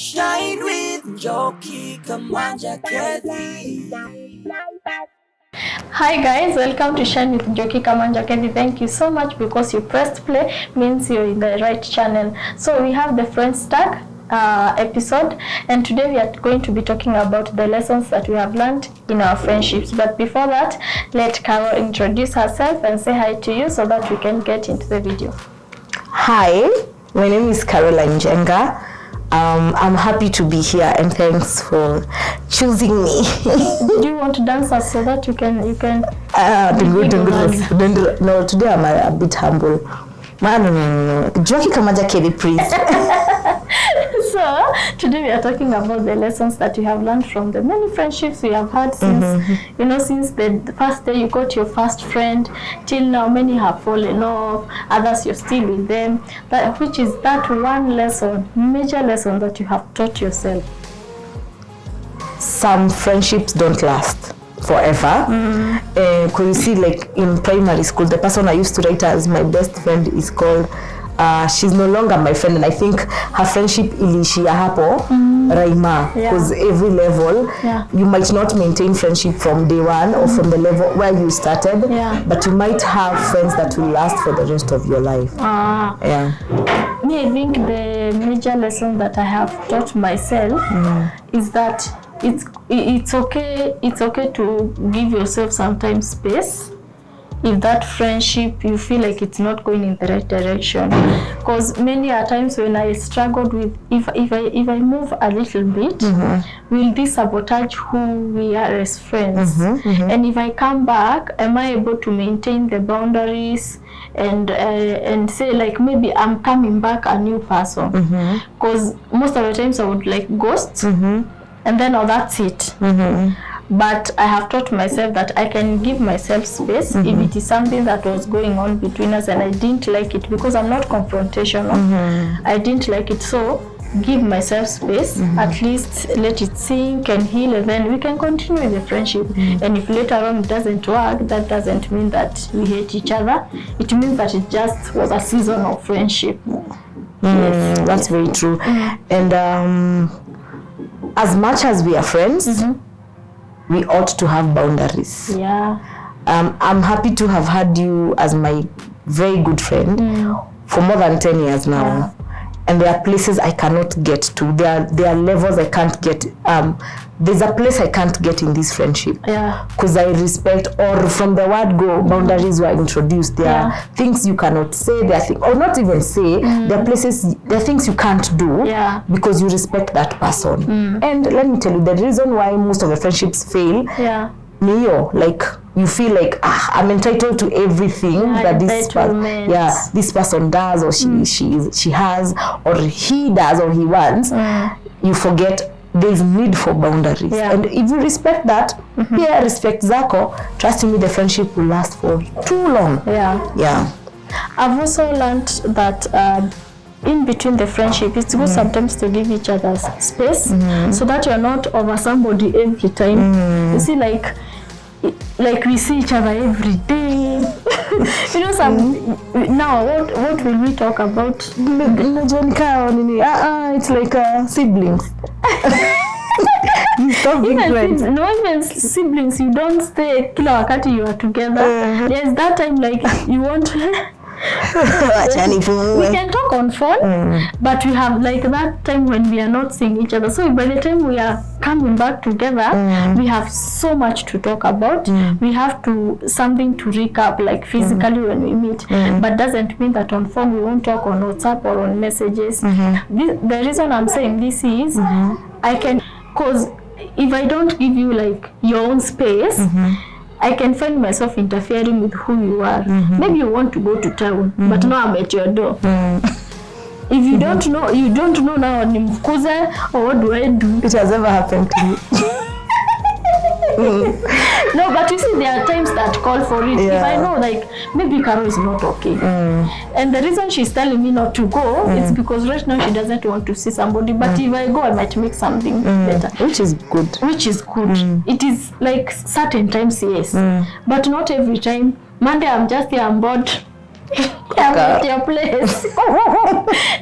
Shine with Njoki Kamanja Kethi. Hi guys, welcome to Shine with Njoki Kamanja Kethi. Thank you so much because you pressed play, means you're in the right channel. So we have the Friends Tag episode, and today we are going to be talking about the lessons that we have learned in our friendships. But before that, let Carol introduce herself and say hi to you so that we can get into the video. Hi, my name is Caroline Jenga. I'm happy to be here and thanks for choosing me. Do you want to dance us so that you can No, today I'm a bit humble. No. Njoki Kamanja Kethi, please. So today we are talking about the lessons that you have learned from the many friendships we have had since since the first day you got your first friend till now. Many have fallen off, others you're still with them. Which is that one lesson, major lesson that you have taught yourself? Some friendships don't last forever. Because you see, like in primary school, the person I used to write as my best friend is called she's no longer my friend, and I think her friendship ilishia hapo Raima, because every level you might not maintain friendship from day one or from the level where you started, but you might have friends that will last for the rest of your life. Me, I think the major lesson that I have taught myself is that it's okay to give yourself sometimes space if that friendship you feel like it's not going in the right direction. Because many a times when I struggled with if I move a little bit, will this sabotage who we are as friends? And if I come back, am I able to maintain the boundaries and say like maybe I'm coming back a new person? Because most of the times I would like ghost and then that's it. But I have taught myself that I can give myself space if it is something that was going on between us and I didn't like it, because I'm not confrontational. I didn't like it, so give myself space, at least let it sink and heal, and then we can continue the friendship. And if later on it doesn't work, that doesn't mean that we hate each other. It means that it just was a season of friendship. That's very true. And as much as we are friends, we ought to have boundaries. I'm happy to have had you as my very good friend for more than 10 years now. And there are places I cannot get to. There are levels I can't get. There's a place I can't get in this friendship. Because I respect, or from the word go, boundaries were introduced. There are things you cannot say, or not even say. There are things you can't do because you respect that person. And let me tell you, the reason why most of the friendships fail, like you feel like I'm entitled to everything that this person does, or she has, or he does, or he wants. You forget there's need for boundaries, and if you respect that, respect zako, trust me, the friendship will last for too long. I've also learned that in between the friendship, it's good sometimes to give each other space, so that you're not over somebody every time. You see, like we see each other every day. Now what will we talk about? It's like siblings. Even siblings, you don't stay kila wakati you are together. There's that time like you want we can talk on phone, but we have like that time when we are not seeing each other. So by the time we are coming back together, we have so much to talk about. We have something to recap, like physically when we meet. But doesn't mean that on phone we won't talk on WhatsApp or on messages. The reason I'm saying this is because if I don't give you like your own space, I can find myself interfering with who you are. Maybe you want to go to town, but now I'm at your door. If you don't know now nimfukuze, or what do I do? It has never happened to me. No, but you see, there are times that call for it. If I know, like, maybe Carol is not okay. And the reason she's telling me not to go is because right now she doesn't want to see somebody. But if I go, I might make something better. Which is good. It is like certain times, yes. But not every time. Monday, I'm just here, I'm bored. I'm at your place.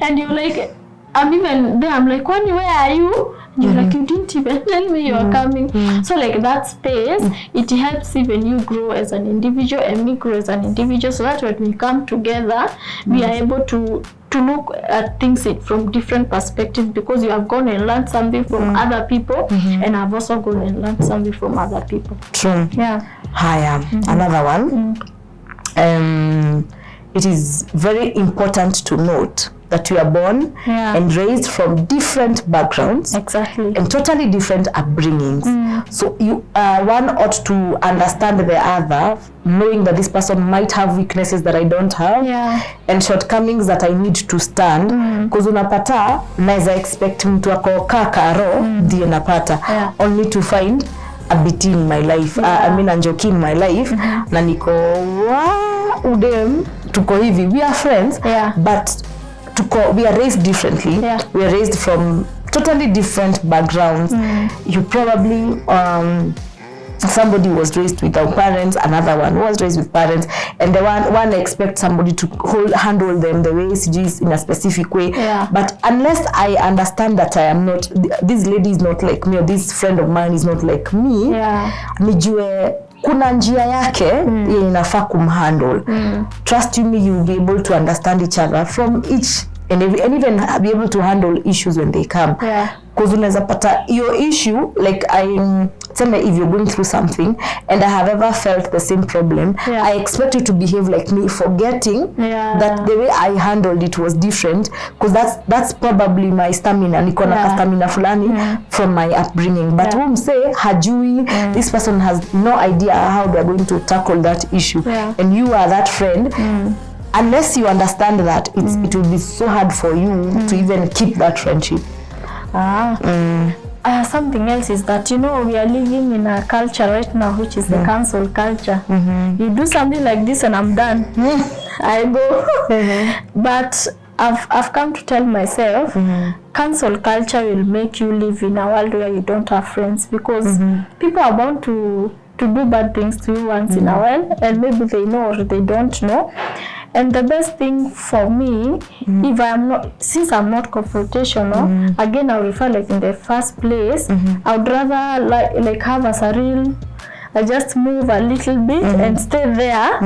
And you're like, I'm even there, I'm like, Kwani, where are you? And you're like, you didn't even tell me you are coming. So like that space, it helps even you grow as an individual and me grow as an individual, so that when we come together, we are able to look at things from different perspectives, because you have gone and learned something from other people, and I've also gone and learned something from other people. True. Yeah. Hi, another one. It is very important to note that you are born and raised from different backgrounds, exactly, and totally different upbringings. So you one ought to understand the other, knowing that this person might have weaknesses that I don't have, and shortcomings that I need to stand. Because unapata naeza expect mtu ako kakaro ndiye napata, only to find a bit in my life, I mean a joke in my life, na niko udem tuko hivi, we are friends, but we are raised differently. We are raised from totally different backgrounds. You probably somebody was raised without parents, another one was raised with parents, and the one expects somebody to handle them the way she is in a specific way. But unless I understand that I am not, this lady is not like me, or this friend of mine is not like me, nijue kuna njia yake yenye inafaa kumhandle. Trust me, you will be able to understand each other from each and even be able to handle issues when they come. Because unaweza pata your issue, like tell me if you're going through something and I have ever felt the same problem, I expect you to behave like me, forgetting that the way I handled it was different, because that's probably my stamina, niko na stamina fulani from my upbringing. But whom say hajui, this person has no idea how they're going to tackle that issue, and you are that friend. Unless you understand that, it will be so hard for you to even keep that friendship. Something else is that, we are living in a culture right now, which is the cancel culture. You do something like this and I'm done. I go. But I've come to tell myself, cancel culture will make you live in a world where you don't have friends, because people are bound to do bad things to you once in a while, and maybe they know or they don't know. And the best thing for me, if I am not, since I'm not confrontational, again I'll refer like in the first place, I would rather like have a surreal, I just move a little bit and stay there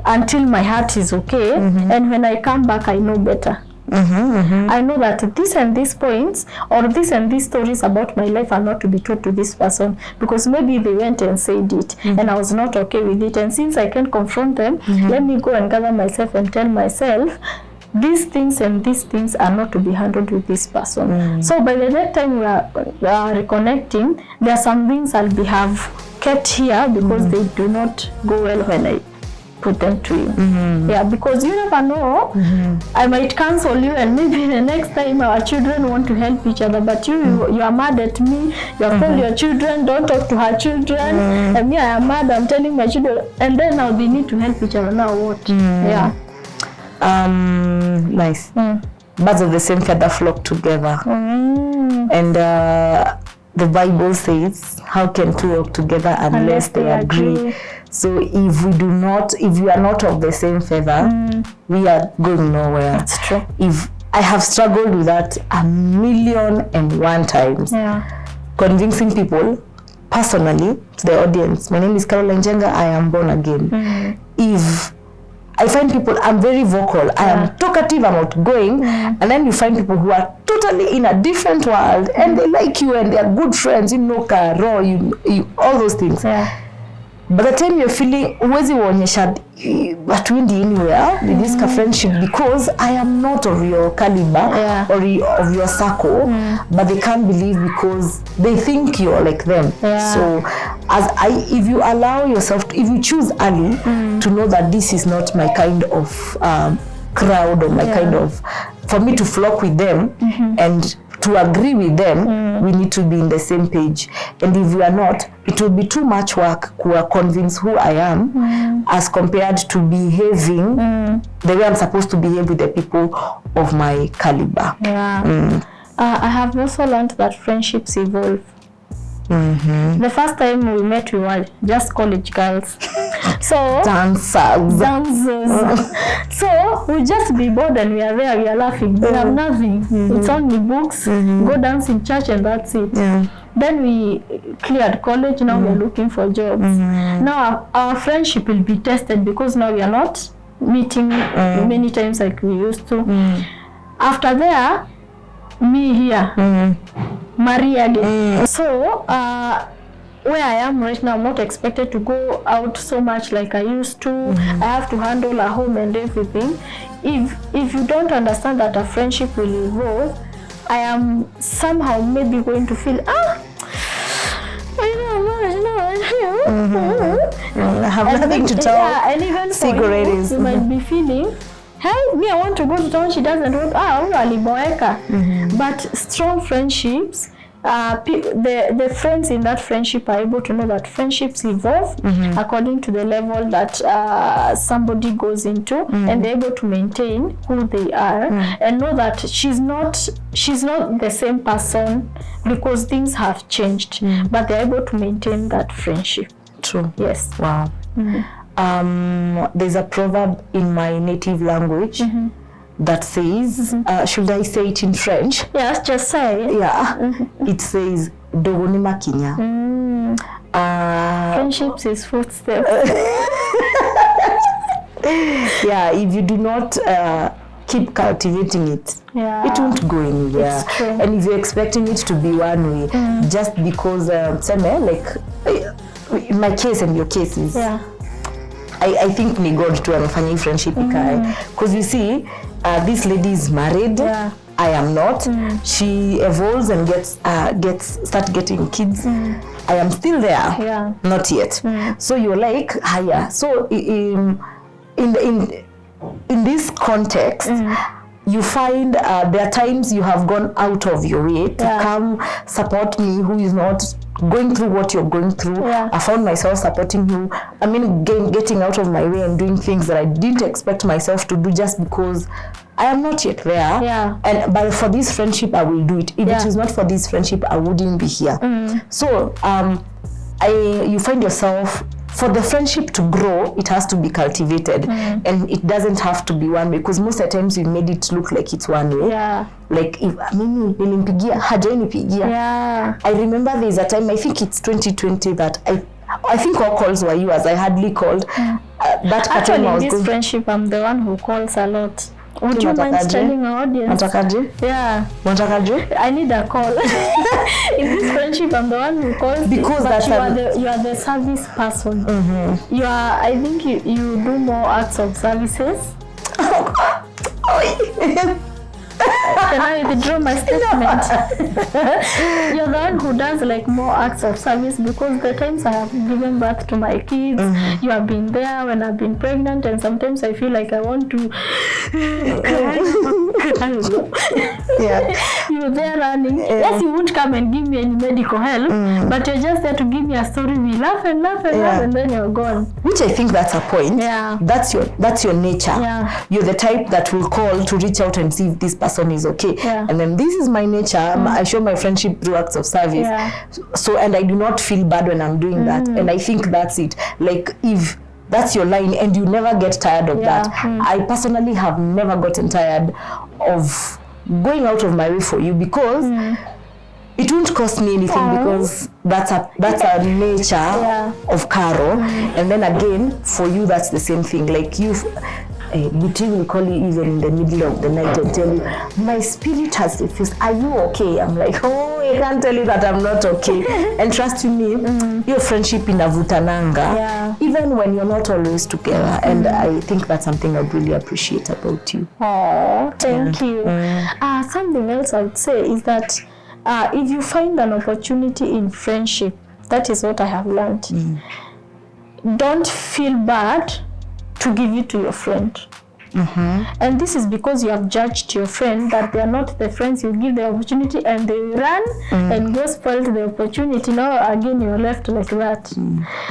until my heart is okay, and when I come back I know better. I know that this and these points or this and these stories about my life are not to be told to this person, because maybe they went and said it and I was not okay with it, and since I can't confront them, let me go and gather myself and tell myself these things and these things are not to be handled with this person. So by the next time we are reconnecting, there are some things I'll have kept here because they do not go well when I put them to you. Because you never know, I might cancel you and maybe the next time our children want to help each other, but you are mad at me, you have told your children don't talk to her children, and me I am mad, I'm telling my children, and then now they need to help each other. Now what? Nice. Birds of the same feather flock together. And the Bible says, how can two walk together unless they agree? So if we are not of the same feather, we are going nowhere. That's true. If I have struggled with that 1,000,001 times, convincing people personally to the audience, my name is Caroline Jenga, I am born again. If I find people, I'm very vocal, I am talkative, I'm outgoing, and then you find people who are totally in a different world and they like you and they are good friends, karo, all those things. By the time you're feeling uwezi uonyesha hatuendi anywhere with this friendship because I am not of your caliber or of your circle, but they can't believe because they think you're like them. So if you allow yourself, if you choose early to know that this is not my kind of crowd or my kind of, for me to flock with them and to agree with them, we need to be in the same page. And if we are not, it will be too much work to convince who I am as compared to behaving the way I'm supposed to behave with the people of my caliber. I have also learned that friendships evolve. The first time we met, we were just college girls. So dancers. So we just be bored and we are there, we are laughing. We have nothing. It's only books, go dance in church and that's it. Then we cleared college, now we are looking for jobs. Now our friendship will be tested because now we are not meeting many times like we used to. After there, me here, Maria again. So where I am right now, I'm not expected to go out so much like I used to. I have to handle a home and everything. If you don't understand that a friendship will evolve, I am somehow maybe going to feel I have nothing to tell. Yeah, and even for cigarettes. You might be feeling, hey, me, I want to go to town. She doesn't want. But strong friendships, the friends in that friendship are able to know that friendships evolve according to the level that somebody goes into, and they're able to maintain who they are and know that she's not the same person because things have changed, but they're able to maintain that friendship. True. Yes. Wow. There's a proverb in my native language that says, should I say it in French? Yes, just say it. Yeah. It says, Dogoni makinya. Friendships is footsteps. Yeah, if you do not keep cultivating it, it won't go anywhere. It's true. And if you're expecting it to be one way, just because, like, in my case and your cases, I think ni God to amefanya friendship ikae. Because you see, this lady is married. I am not. She evolves and start getting kids. I am still there. Not yet. So you're like higher. So in this context, you find there are times you have gone out of your way to come support me who is not going through what you're going through. I found myself supporting you. I mean, getting out of my way and doing things that I didn't expect myself to do just because I am not yet there. But for this friendship, I will do it. If it is not for this friendship, I wouldn't be here. So you find yourself, for the friendship to grow, it has to be cultivated, and it doesn't have to be one way, because most of the times we made it look like it's one way. Like if mimi nilimpigia hajanipigia. I remember there's a time, I think it's 2020, that I think all calls were yours. I hardly called. That actually in this friendship, I'm the one who calls a lot. Would you mind telling our audience? Yeah. I need a call. In this friendship, I'm the one who calls. Because you are the service person. You are. I think you do more acts of services. Can I withdraw my statement? You're the one who does like more acts of service, because the times I have given birth to my kids, you have been there when I've been pregnant, and sometimes I feel like I want to. You're there running. Yes, you won't come and give me any medical help, but you're just there to give me a story. We laugh and laugh and laugh, and then you're gone. Which I think that's a point. That's your nature. You're the type that will call to reach out and see if this person is okay. And then this is my nature. I show my friendship through acts of service. So, and I do not feel bad when I'm doing that. And I think that's it. Like, if that's your line and you never get tired of that. I personally have never gotten tired of going out of my way for you, because it won't cost me anything, because that's a nature of Caro. And then again, for you, that's the same thing. Like, Buti will call you even in the middle of the night and tell you, my spirit has refused. Are you okay? I'm like, I can't tell you that I'm not okay. And trust me, your friendship inavutananga, even when you're not always together. And I think that's something I really appreciate about you. Oh, thank you. Something else I would say is that if you find an opportunity in friendship, that is what I have learned. Don't feel bad to give it to your friend. And this is because you have judged your friend that they are not the friends you give the opportunity, and they run and go spoil the opportunity. Now again you're left like that.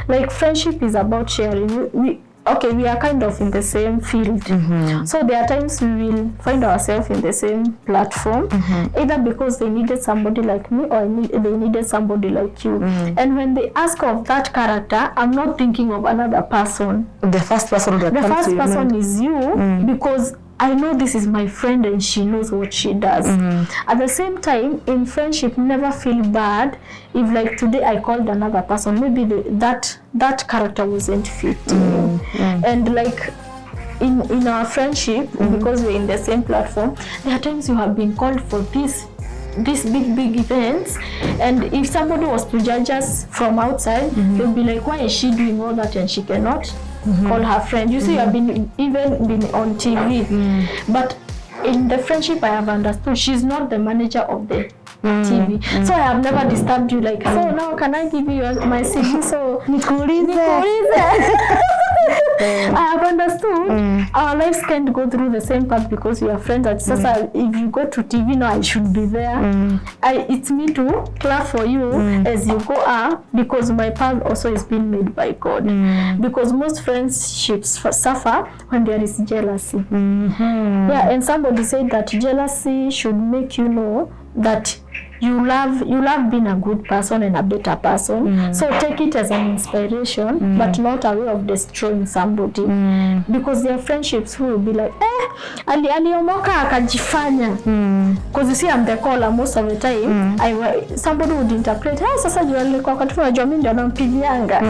Like, friendship is about sharing. okay, we are kind of in the same field. So there are times we will find ourselves in the same platform, either because they needed somebody like me or they needed somebody like you. And when they ask of that character, I'm not thinking of another person. The first person that comes to your mind. The first person is you, because I know this is my friend and she knows what she does. At the same time, in friendship, never feel bad if like today I called another person, maybe that character wasn't fit. And like in our friendship, because we're in the same platform, there are times you have been called for these big events, and if somebody was to judge us from outside, they'll be like, why is she doing all that and she cannot call her friend? You see, you have been on TV, but in the friendship I have understood she's not the manager of the TV. So I have never disturbed you like, so now can I give you my CD? So I have understood our lives can't go through the same path because we are friends. At Sasa, if you go to TV now, I should be there. It's me to clap for you as you go up, because my path also is being made by God. Because most friendships suffer when there is jealousy. Yeah, and somebody said that jealousy should make you know that you love being a good person and a better person. So take it as an inspiration, but not a way of destroying somebody. Because there are friendships who will be like, aliomoka akajifanya. Because you see, I'm the caller most of the time. Somebody would interpret, sasa alikuwa akatufanya jua mimi ndio nampigianga.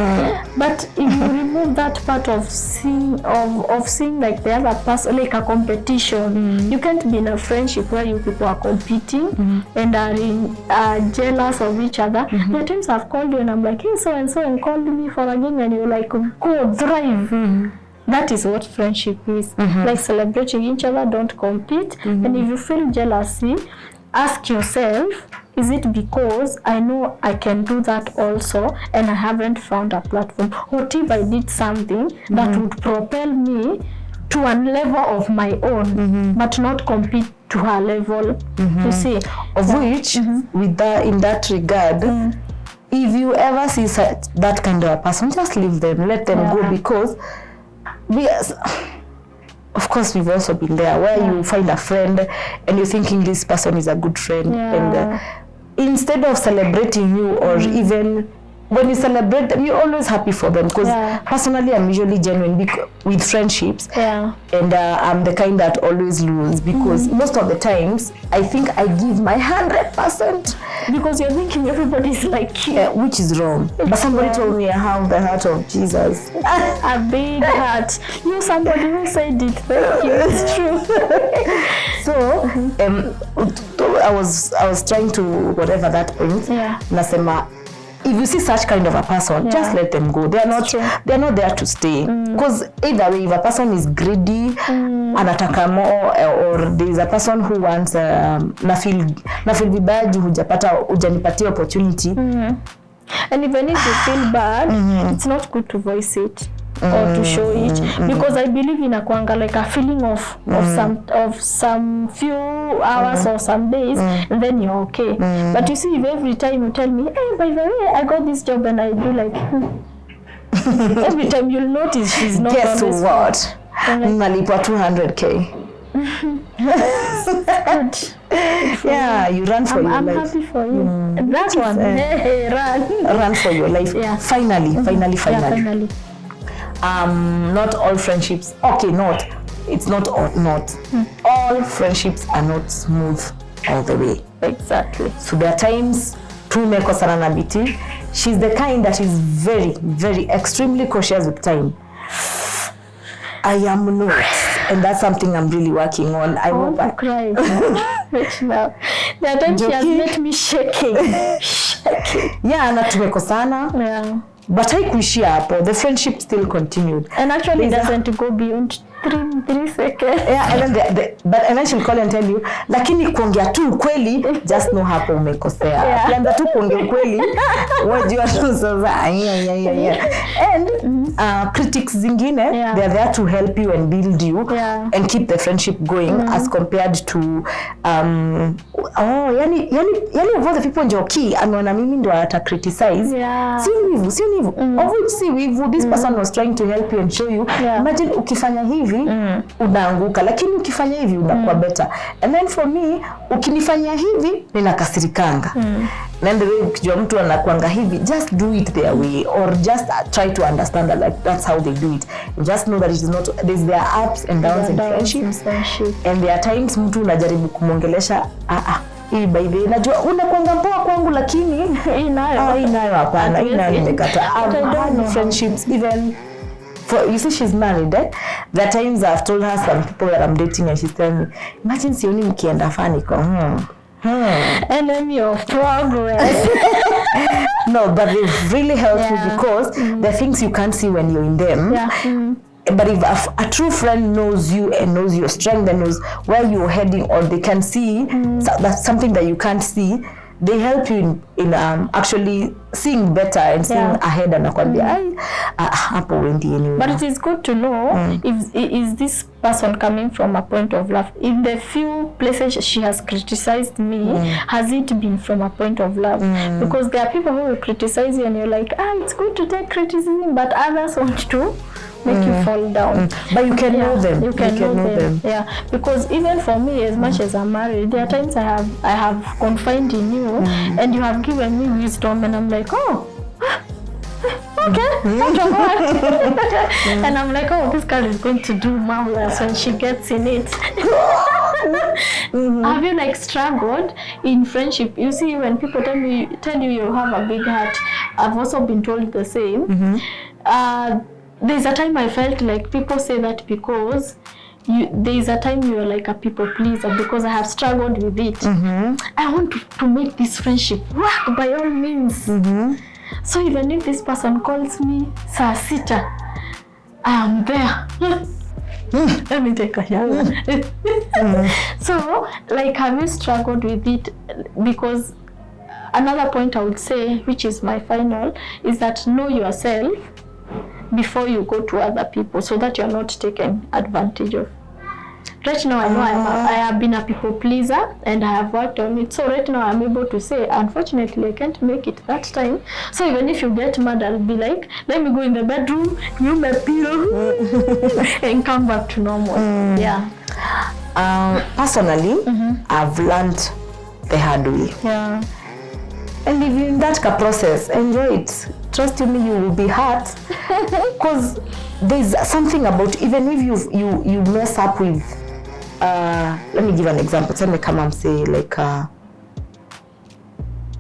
But if you remove that part of seeing like the other person, like a competition, you can't be in a friendship where you people are competing and are jealous of each other. There are times I've called you and I'm like, hey, so and called me for a game, and you're like, go drive. That is what friendship is. Like celebrating each other, don't compete. And if you feel jealousy, ask yourself, is it because I know I can do that also and I haven't found a platform? What if I did something that would propel me to a level of my own, but not compete to her level, you see? Of which, with that, in that regard, if you ever see that kind of a person, just leave them, let them go, because of course we've also been there, where you find a friend and you're thinking this person is a good friend, and instead of celebrating you, or even when you celebrate them, you're always happy for them, because personally I'm usually genuine with friendships, and I'm the kind that always lose, because most of the times I think I give my 100%, because you're thinking everybody's like you, which is wrong. But somebody told me I have the heart of Jesus. A big heart. You, somebody who said it, thank you. It's true. So I was trying to whatever that point. Nasema, if you see such kind of a person, just let them go. They're not there to stay. Because either way, if a person is greedy, anataka more, or there is a person who wants na feel vibaya hujanipatia opportunity. And even if you feel bad, it's not good to voice it or to show it, because I believe in a like a feeling of some few hours or some days, and then you're okay. But you see, if every time you tell me, hey, by the way, I got this job, and I do like every time you'll notice she's not. Guess what? Nalipwa 200K. Good. Yeah, you run for your life. I'm happy for you. That one, run for your life. Finally. Not all friendships. Okay, it's not all friendships are not smooth all the way. Exactly. So there are times tumekosana na biti. She's the kind that is very, very extremely cautious with time. I am not, and that's something I'm really working on. I want to cry now. There are times she has made me shaking. Yeah, na tumekosana. Yeah. But haikuishia hapo. The friendship still continued. And actually it doesn't go beyond 3 seconds. Yeah, and then she'll call and tell you, lakini kuongea tu ukweli, just know hapo umekosea. Yeah. Kianza tu kuongea ukweli, wajua tu sasa. Yeah. And critics zingine, they're there to help you and build you and keep the friendship going as compared to yani of all the people Njoki anaona mimi ndo ata criticize. Yeah. Si wivu. Of which si wivu, this person was trying to help you and show you. Imagine ukifanya hivi unaanguka, lakini ukifanya hivi unakuwa better. And then for me, ukinifanya hivi ninakasirikanga. And the way ukijua mtu anakuanga hivi, just do it their way or just try to understand that like that's how they do it. Just know that it is not, there are ups and downs in friendship. And there are times mtu unajaribu kumongelesha hii by the way najua unakuanga poa kwangu lakini hii nayo hapana, hii nayo nimekata. I've had friendships even for, you see she's married, There are times I've told her some people that I'm dating and she's telling me, imagine sioni mkienda fani kwa enemy of progress. No, but they've really helped me because there are things you can't see when you're in them. But if a true friend knows you and knows your strength and knows where you're heading, or they can see that's something that you can't see, they help you in actually seeing better and seeing ahead and nakwambia hapo wendi anyway. But it is good to know if is this person coming from a point of love. In the few places she has criticized me, has it been from a point of love? Because there are people who will criticize you and you're like, it's good to take criticism, but others want to make you fall down. But you can know them. You can know them. Yeah, because even for me, as much as I'm married, there are times I have confided in you and you have given me wisdom and I'm like, okay, and I'm like, this girl is going to do marvelous when she gets in it. Have you like struggled in friendship? You see, when people tell you you have a big heart, I've also been told the same. There's a time I felt like people say that because there's a time you're like a people pleaser, because I have struggled with it. I want to make this friendship work by all means. So even if this person calls me saa sita, I am there. Let me take a shower. So, like, have you struggled with it? Because another point I would say, which is my final, is that know yourself before you go to other people, so that you're not taken advantage of. Right now, I know I have been a people pleaser and I have worked on it. So right now, I'm able to say, unfortunately, I can't make it that time. So even if you get mad, I'll be like, let me go in the bedroom, you my pillow, and come back to normal. Yeah. Personally, I've learned the hard way. Yeah. And if you're in that process, enjoy it. Trust me, you will be hurt. Because there's something about, even if you mess up with, let me give an example. Tell me, come and say like A.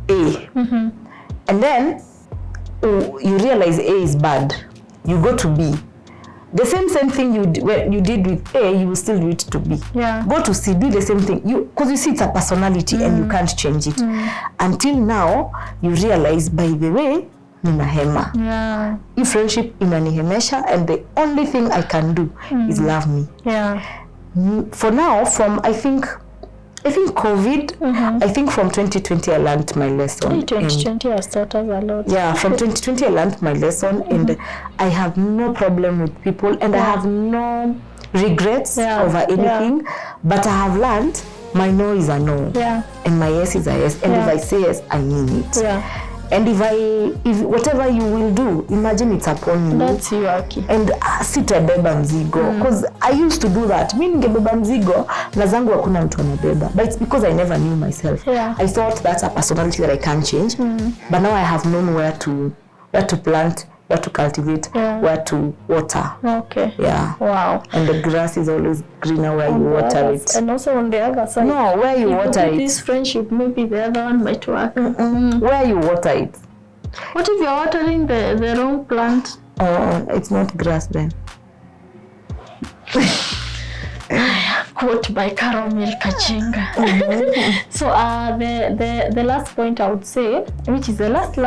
And then you realize A is bad. You go to B. The same thing you did with A, you will still do it to B. Yeah. Go to C, do the same thing. Because you see it's a personality and you can't change it. Until now, you realize, by the way, ninahema. Yeah. Your friendship inanihemesha, and the only thing I can do is love me. Yeah. For now, from I think COVID, I think from 2020 I learned my lesson. 2020 has taught us a lot. Yeah, from 2020 I learned my lesson, and I have no problem with people, and I have no regrets over anything. But I have learned my no is a no, and my yes is a yes, and if I say yes, I mean it. Yeah. And if whatever you will do, imagine it's upon you. That's you, Aki. And sitabeba mzigo. Because I used to do that. Mimi ningebeba mzigo, na zangu hakuna mtu anabeba. But it's because I never knew myself. Yeah. I thought that's a personality that I can't change. But now I have known where to plant, where to cultivate, where to water. Okay. Yeah. Wow. And the grass is always greener where you water it. And also on the other side. No, where you water it. This friendship, maybe the other one might work. Where you water it. What if you're watering the wrong plant? It's not grass then. Quote by Caramel Kachenga. So the last point I would say, which is the last.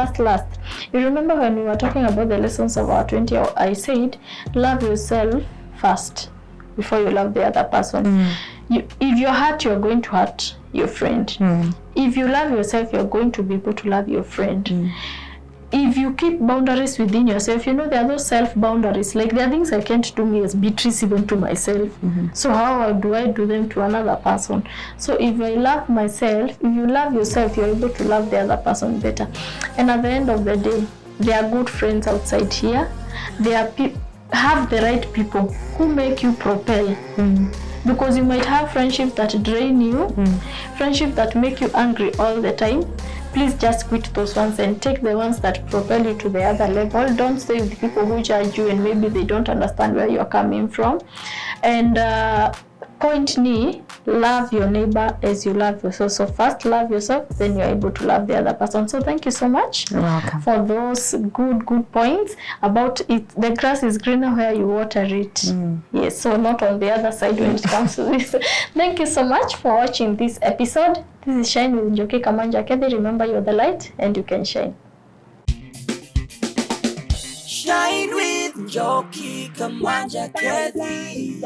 You remember when we were talking about the lessons of our 20, I said, love yourself first. before you love the other person. If you're hurt, you're going to hurt your friend. If you love yourself, you're going to be able to love your friend. If you keep boundaries within yourself, you know, there are those self-boundaries. Like, there are things I can't do me as Beatrice even to myself. So how do I do them to another person? So if I love myself, if you love yourself, you're able to love the other person better. And at the end of the day, there are good friends outside here. There are have the right people who make you propel. Because you might have friendships that drain you, friendships that make you angry all the time. Please just quit those ones and take the ones that propel you to the other level. Don't stay with people who judge you and maybe they don't understand where you're coming from. And point ni, love your neighbor as you love yourself. So first love yourself, then you're able to love the other person. So thank you so much for those good points about it. The grass is greener where you water it. Yes, so not on the other side when it comes to this. Thank you so much for watching this episode. This is Shine with Njoki Kamanja Kethi. Remember, you're the light and you can shine. Shine with Njoki Kamanja Kethi.